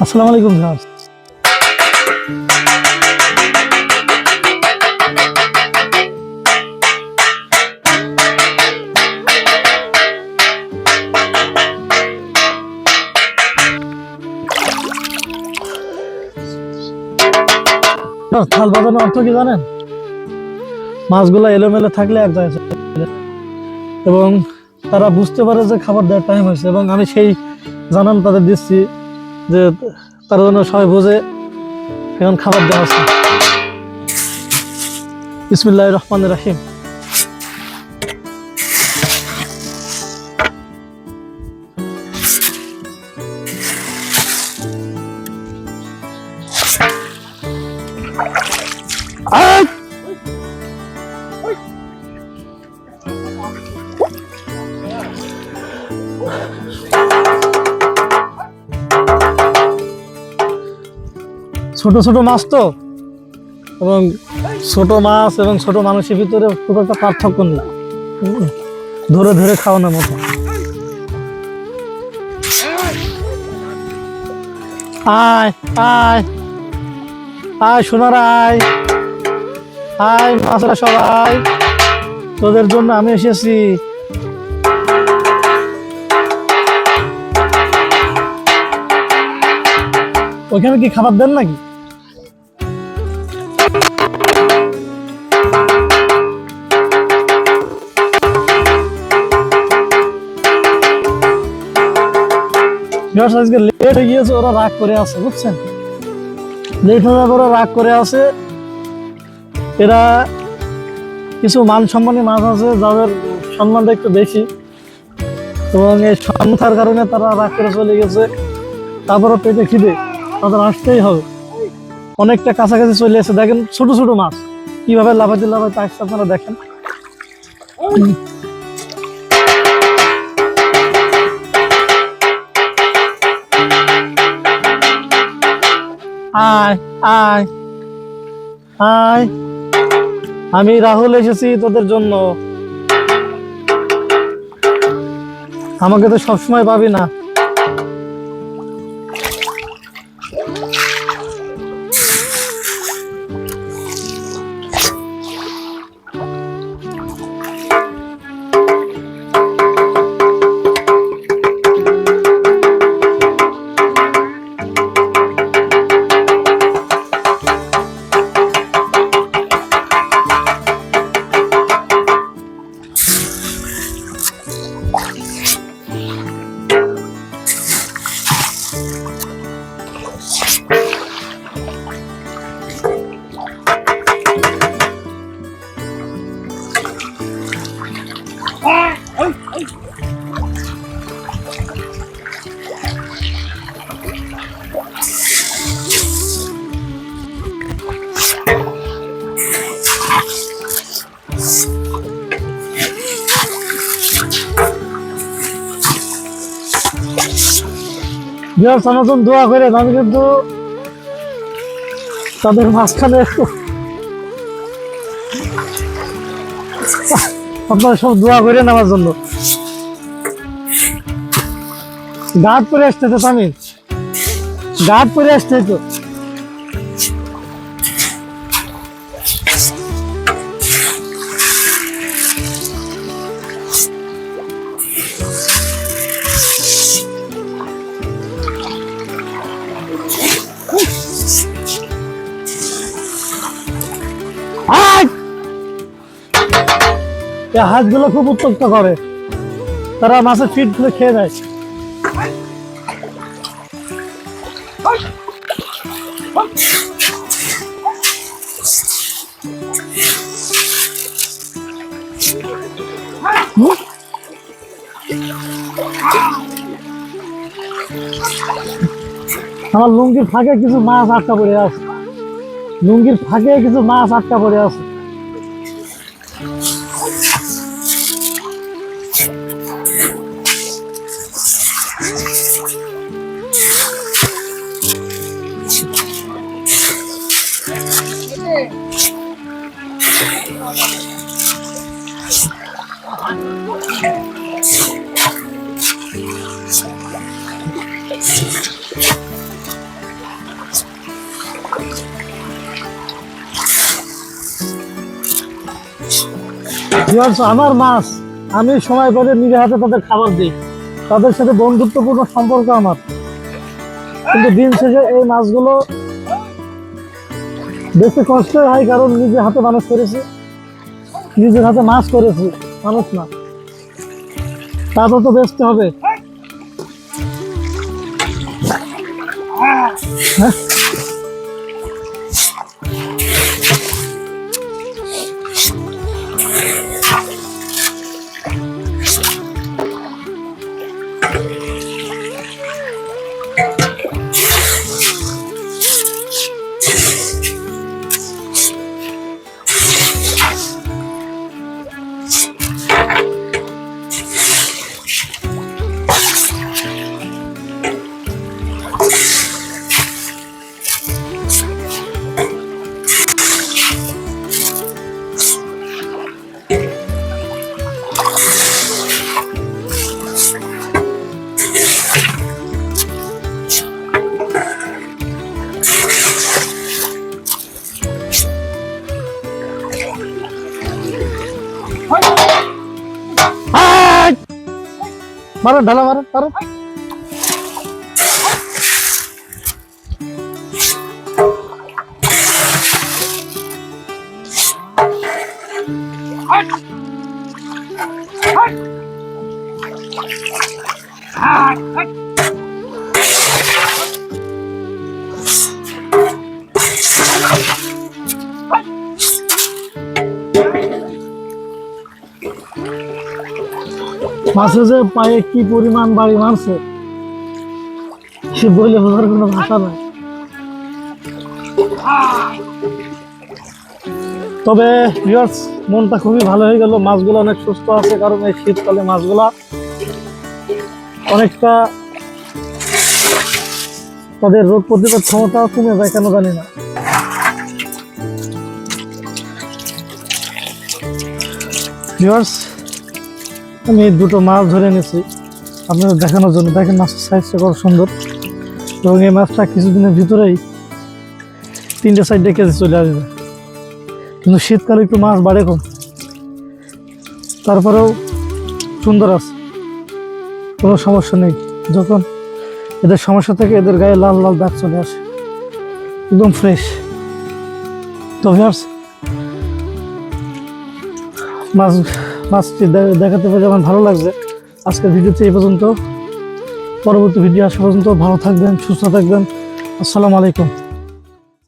আসসালামু আলাইকুম স্যার। থাল বাজানোর অর্থ কি জানেন? মাছগুলো এলোমেলো থাকলে এক জায়গায় চলে যায় এবং তারা বুঝতে পারে যে খাবার দেওয়ার টাইম হয়েছে, এবং আমি সেই জানান তাদের দিচ্ছি যে তারা যেন সবাই বোঝে এখন খাবার দেওয়া হচ্ছে। বিসমিল্লাহির রহমানির রহিম। ছোট ছোট মাছ তো, এবং ছোট মাছ এবং ছোট মানুষের ভিতরে খুব একটা পার্থক্য নেই, ধরে ধরে খাওয়ানোর মতো। আয় আয় আয় সোনারা, আয় আয় মাছরা সবাই, তোদের জন্য আমি এসেছি। ওইখানে কি খাবার দেন নাকি? আজকে লেট হয়ে গিয়েছে, ওরা রাগ করে আছে, বুঝছেন? লেট হয়ে যাবে, ওরা রাগ করে আছে। এরা কিছু মান সম্মানী মাছ আছে যাদের সম্মানটা একটু বেশি, এবং এই সম্মানের কারণে তারা রাগ করে চলে গেছে। তারপরে পেটে খিদে, তাদের আসতেই হবে। অনেকটা কাছাকাছি চলে এসে দেখেন ছোট ছোট মাছ কিভাবে লাফাইতে লাফাইতে আসছে, আপনারা দেখেন। আয় আয় আয়, আমি রাহুল এসেছি তোদের জন্য। আমাকে তো সবসময় পাবি না। সনাতন দোয়া করে, আমি কিন্তু তাদের মাঝখানে আপনারা সব দোয়া করে নেওয়ার জন্য। গার্ড করে আসতে তো, আমি গার্ড করে আসতে তো। হাঁসগুলো খুব উত্তক্ত করে, তারা মাছের ফিড গুলো খেয়ে দেয়। আমার লুঙ্গির ফাঁকে কিছু মাছ আটকা পড়ে আছে, লুঙ্গির ফাঁকে কিছু মাছ আটকা পড়ে আছে। আমার মাছ আমি সময় করে নিজে হাতে তাদের খাবার দিই, তাদের সাথে বন্ধুত্বপূর্ণ সম্পর্ক আমার। কিন্তু দিন শেষে এই মাছগুলো বেশি কষ্ট হয়, কারণ নিজে হাতে মানুষ করেছি, নিজের হাতে মাছ করেছি, মানুষ না। তাদের তো বেচতে হবে। হ্যাঁ, মারো ঢালা মারো মারো। মাছে যে পায়ে কি পরিমাণ বাড়ি মারছে সে বলে বোঝার কোনো ভাষা নাই। তবে ভিউয়ার্স, মনটা খুবই ভালো হয়ে গেল, মাছগুলো অনেক সুস্থ আছে, কারণ এই শীতকালে মাছগুলা অনেকটা তাদের রোগ প্রতিরোধ ক্ষমতা কমে যায়, কেন জানি না। ভিউয়ার্স, আমি দুটো মাছ ধরে নিয়েছি আপনাদের দেখানোর জন্য। দেখেন মাছের সাইজটা কত সুন্দর, এবং এই মাছটা কিছুদিনের ভিতরেই 3-4 কেজি চলে আসবে। কিন্তু শীতকালে একটু মাছ বাড়ে কম, তারপরেও সুন্দর আছে, কোনো সমস্যা নেই। যখন এদের সমস্যা থেকে এদের গায়ে লাল লাল দাগ চলে আসে, একদম ফ্রেশ। তো ভিউয়ার্স, মাছটি দেখাতে পেরে আমার ভালো লাগছে। আজকের ভিডিওতে এই পর্যন্ত, পরবর্তী ভিডিও আসা পর্যন্ত ভালো থাকবেন, সুস্থ থাকবেন। আসসালামু আলাইকুম।